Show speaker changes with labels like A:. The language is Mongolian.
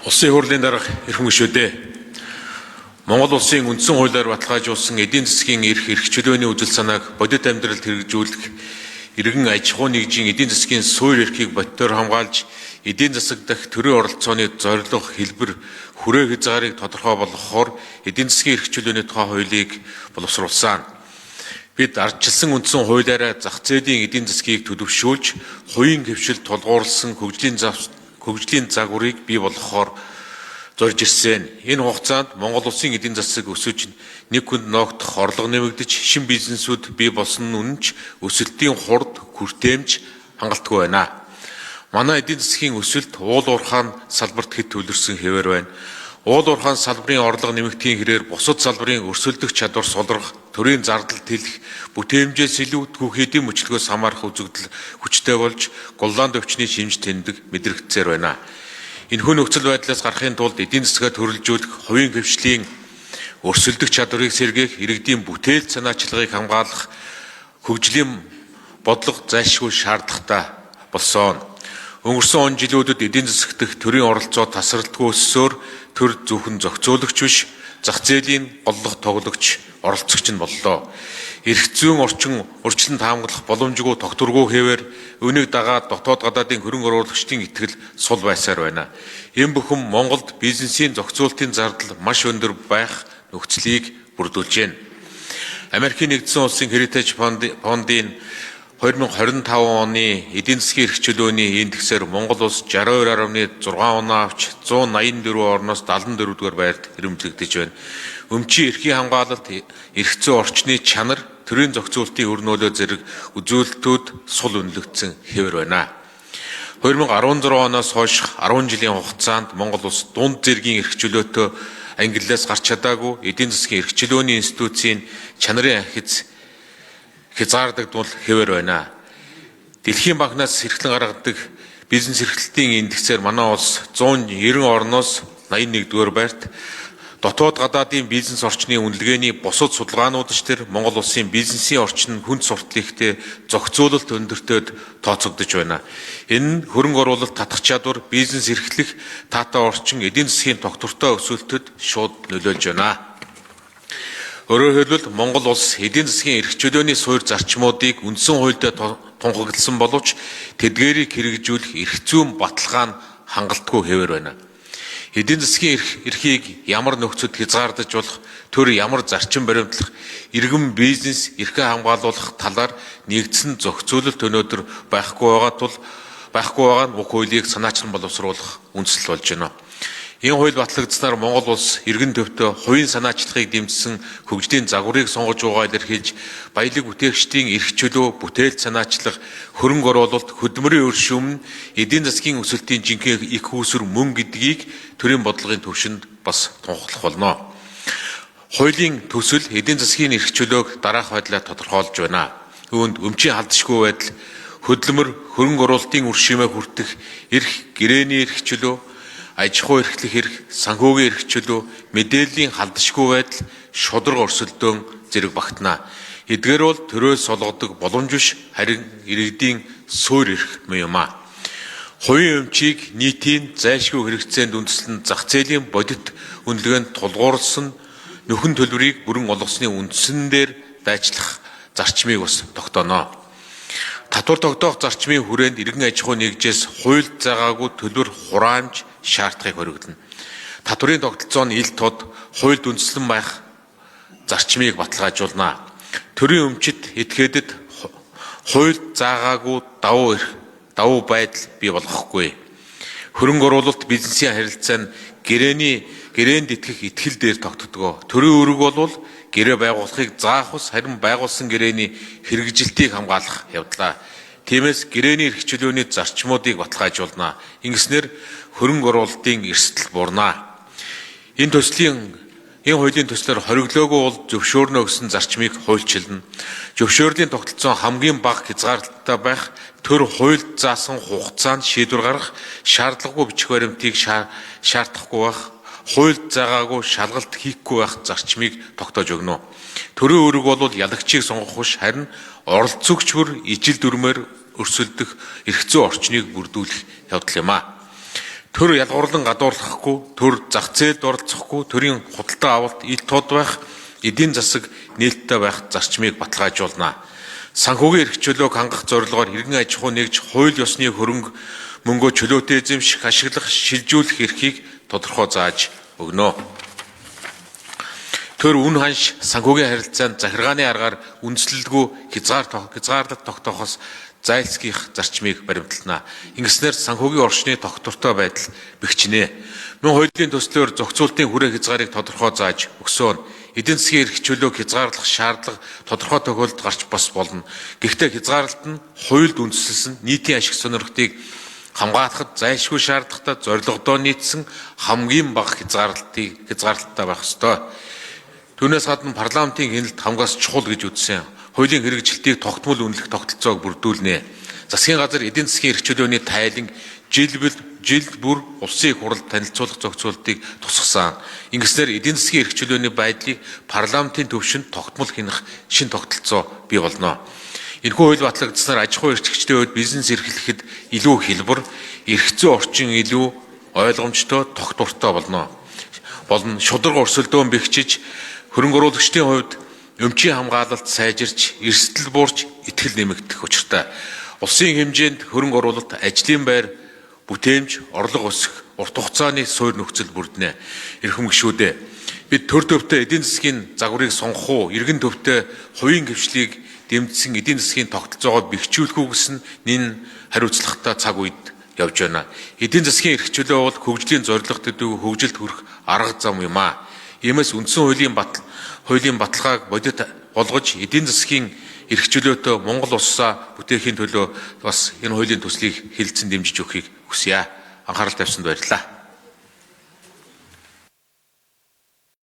A: Улсын хурлын дарга эрхэм гишүүдээ Монгол улсын үндсэн хуулиар баталгаажуулсан эдийн засгийн эрх чөлөөний үзэл санааг бодит амьдралд хэрэгжүүлэх, иргэн аж ахуй нэгжийн эдийн засгийн суурь эрхийг бодитоор хамгаалж, эдийн засаг дахь төрийн оролцооны зорилго, хэлбэр, хүрээ хязгаарыг тодорхой болгохоор эдийн засгийн эрх чөлөөний тухай хуулийг боловсруулсан. Бид ардчилсан үндсэн хуулиараа зах зээлийн эдийн засгийг төлөвшүүлж, хувийн хөвшилд тулгуурласан хөгжлийн загварыг бий болгохоор зорж ирсэн. Энэ хугацаанд Монгол улсын эдийн засаг өсөж, нэг хүнд ноогдох орлого нэмэгдэж, шин бизнесүүд бий болсон нь үнэнч өсөлтийн хурд хүртээмж хангалтгүй байна. Манай эдийн засгийн өсөлт уул уурхайн салбарт хэд төлөрсөн хэвээр байна. Уул уурхайн салбарын орлого нэмэгдэхийн хэрээр бусад салбарын өрсөлдөх чадвар сулрах, төрийн зардал тэлэх, бүтээмжээс илүү түүхийдийн мөчлөгөөс хамаарах үзэгдэл хүчтэй болж, голланд өвчний шинж тэмдэг мэдрэгдсээр байна. Энэхүү нөхцөл байдлаас гарахын тулд эдийн засгаа төрөлжүүлэх, хувийн хөвшлийн өрсөлдөх чадварыг сэргээх, иргэдийн бүтээл санаачлагыг хамгаалах, хөгжлийн бодлого зайлшгүй шаардлагатай болсон. Өнгөрсөн он жилүүдэд эдийн засаг дэх төрийн оролцоо тасралтгүй өссөөр төр зөвхөн зохицуулагч биш, зах зээлийн голлох тоглогч, оролцогч нь боллоо. Эрх зүйн орчинд хамгаалах боломжгүй тогтворгүй хэвээр үүнийг дагаад дотоод гадаадын хөрөнгө оруулагчдын итгэл сул байсаар байна. Энэ бүхэн Монголд бизнесийн зохицуултын зардал маш өндөр байх нөхцөлийг бүрдүүлж байна. Америкийн нэгдсэн улсын Heritage фондын 2025 оны эдийн засгийн эрх чөлөөний индексээр Монгол улс 62.6 оноо авч 184 орноос 74 дугаар байрт ирэмблэгдэж байна. Өмчийн эрхийн хамгаалалт, эрх зүйн орчны чанар, төрийн зохицуултын өр нөлөө зэрэг үзүүлэлтүүд сул үнэлэгдсэн хэвээр байна. 2016 оноос хойш 10 жилийн хугацаанд Монгол улс дунд зэргийн эрх чөлөөтэй ангиллаас гарч чадаагүй эдийн засгийн эрх чөлөөний институцийн чанарын хязгаардагдвал хэвээр байна. Дэлхийн банкнаас эрхлэн гаргадаг бизнес эрхлэлтийн индексээр манай улс 190 орноос 81 дугаар байрт, дотоод гадаадын бизнес орчны үнэлгээний бусад судалгаануудч төр Монгол улсын бизнесийн орчин хүнд сурталчилгатай зохицуулалт өндөртөд тооцогдож байна. Энэ нь хөрөнгө оруулалт татах чадвар, бизнес эрхлэх таатай орчин эдийн засгийн тогтвортой өсөлтөд шууд нөлөөлж байна. Өөрөөр хэлбэл Монгол улс эдийн засгийн эрх чөлөөний суурь зарчмуудыг үндсэн хуульд тунхагласан боловч тэдгээрийг хэрэгжүүлэх эрх зүйн баталгаа нь хангалтгүй хэвээр байна. Эдийн засгийн эрхийг ямар нөхцөд хязгаардаж болох, төр ямар зарчим баримтлах, иргэн бизнес эрхээ хамгаалуулах талаар нэгдсэн зохицуулалт өнөөдөр байхгүй байгаа нь уг хуулийг санаачлан боловсруулах үндэслэл болж байна. Энэ хууль батлагдсанаар Монгол улс иргэн төвтэй хувийн санаачлагыг дэмжсэн хөгжлийн загварыг сонгож байгаа илэрхийлж, баялаг бүтээгчдийн эрх чөлөө, бүтээл санаачлага, хөрөнгө оруулалт, хөдөлмөрийн үр шүүм нь эдийн засгийн өсөлтийн жинхэнэ их үүсвэр мөн гэдгийг төрийн бодлогын төвшөнд бас тунхаглах болно. Хуулийн төсөл эдийн засгийн эрх чөлөөг дараах байдлаар тодорхойлж байна. Үүнд өмчийн халдшгүй байдал, хөдөлмөр, хөрөнгө оруулалтын үр шимээ хүртэх эрх, гэрээний эрх чөлөө, аж ахуй эрхлэх эрх, санхүүгийн эрх чөлөө, мэдээллийн халдшгүй байдал, шударга өрсөлдөөн зэрэг багтана. Эдгээр бол төрөөс олгодог боломж биш, харин иргэдийн суурь эрх юм а. Хувийн өмчийг нийтийн зайлшгүй хэрэгцээнд үндэслэн зах зээлийн бодит үнэлгээнд тулгуурласан нөхөн төлбөрийг бүрэн олгосны үндсэн дээр дайчлах зарчмыг бас тогтооно. Татвар тогтоох зарчмын хүрээнд иргэн аж ахуй нэгжээс хуульд заагаагүй төлбөр хураамж шаардлагыг хоригдно. Татварын тогтолцоо нь ил тод хуульд үндэслэн байх зарчмыг баталгаажуулна. Төрийн өмчит этгээдэд хуульд заагаагүй давуу байдал бий болгохгүй. Хөрөнгө оруулалт, бизнесийн харилцаа нь гэрээнд итгэх итгэл дээр тогтдог. Төрийн үүрэг бол гэрээ байгуулахыг заах ус, харин байгуулсан гэрээний хэрэгжилтийг хамгаалах явдлаа. Тиймээс гэрээний эрх чөлөөний зарчмуудыг баталгаажуулна. Ингэснээр хөрөнгө оруулалтын эрсдэл буурна. Энэ хуулийн төслөөр хориглоогүй бол зөвшөөрнө гэсэн зарчмыг хуульчилна. Зөвшөөрлийн тогтолцоо хамгийн бага хязгаарлалттай байх, төр хуульд заасан хугацаанд шийдвэр гаргах, шаардлагагүй бичих баримтыг шаардахгүй байх, хуульд заагаагүй шалгалт хийхгүй байх зарчмыг тогтоож өгнө. Төрийн үүрэг бол ялагчийг сонгох биш, харин оролцогч бүр ижил дүрмээр өрсөлдөх эрх зүйн орчныг бүрдүүлэх явдал юм а. төр ялгуурлан гадуурлахгүй, төр зах зээлд оролцохгүй, төрийн худалдаа авалт ил тод байх, эдийн засаг нээлттэй байх зарчмыг баталгаажуулна. Санхүүгийн эрх чөлөөг хангах зорилгоор иргэн аж ахуй нэгж хууль ёсны хөрөнгө мөнгөө чөлөөтэй эзэмших, ашиглах, шилжүүлэх эрхийг тодорхой зааж өгнө. Төр үн ханш санхүүгийн харилцаанд захиргааны аргаар үндэслэлгүй хязгаарлалт тогтоохоос зайлсхийх зарчмыг баримтална. Ингэснээр санхүүгийн орчны тогтвортой байдал бэхжинэ. Мөн хуулийн төслөөр зохицуултын хүрээ хязгаарыг тодорхой зааж өгсөн. Эдийн засгийн эрх чөлөөг хязгаарлах шаардлага тодорхой тохиолдолд гарч бас болно. Гэхдээ хязгаарлалт нь хуульд үндэслэсэн нийтийн ашиг сонирхтыг хамгаалахад зайлшгүй шаардлагатай зорилгодоо нийцсэн хамгийн бага хязгаарлалттай байх ёстой. Түүнээс гадна парламентын хяналт хамгаас чухал гэж үзсэн. Хуулийн хэрэгжилтийг тогтмол үнэлэх тогтолцоог бүрдүүлнэ. Засгийн газар эдийн засгийн эрх чөлөөний тайлан жил бүр улсын их хурлд танилцуулах зохицуултыг тусгасан. Ингэснээр эдийн засгийн эрх чөлөөний байдлыг парламентын түвшинд тогтмол хянах шинэ тогтолцоо бий болно. Энэхүү хууль батлагдсанаар аж ахуй эрхлэгчдийн хувьд бизнес эрхлэхэд илүү хэлбэр, эрх зүйн орчин илүү ойлгомжтой, тогтвортой болно. Шударга өрсөлдөөн бэхжиж, хөрөнгө оруулагчдын хувьд өмчийн хамгаалалт сайжирч, эрсдэл буурч, итгэл нэмэгдэх учиртай. Улсын хэмжээнд хөрөнгө оруулалт, ажлын байр, бүтээмж, орлого өсөх, урт хугацааны суурь нөхцөл бүрднэ. Эрхэм гишүүдээ, бид төр төвтэй эдийн засгийн загварыг сонгох уу, эргэн төвтэй хувийн хвшлийг дэмжсэн эдийн засгийн тогтолцоогоо бэхжүүлэх үү гэсэн энэ хариуцлагатай цаг үед явж байна. Эдийн засгийн эрх чөлөө бол хөгжлийн зорилготой хөгжилд хүрэх арга зам юм а. Иймээс үндсэн хуулийн баталгааг бодит болгож эдийн засгийн эрх чөлөөтэй Монгол улсаа бүтээхийн төлөө бас энэ хуулийн төслийг хэлэлцэн дэмжиж өгөхийг хүсье. Анхаарал тавьсанд баярлалаа.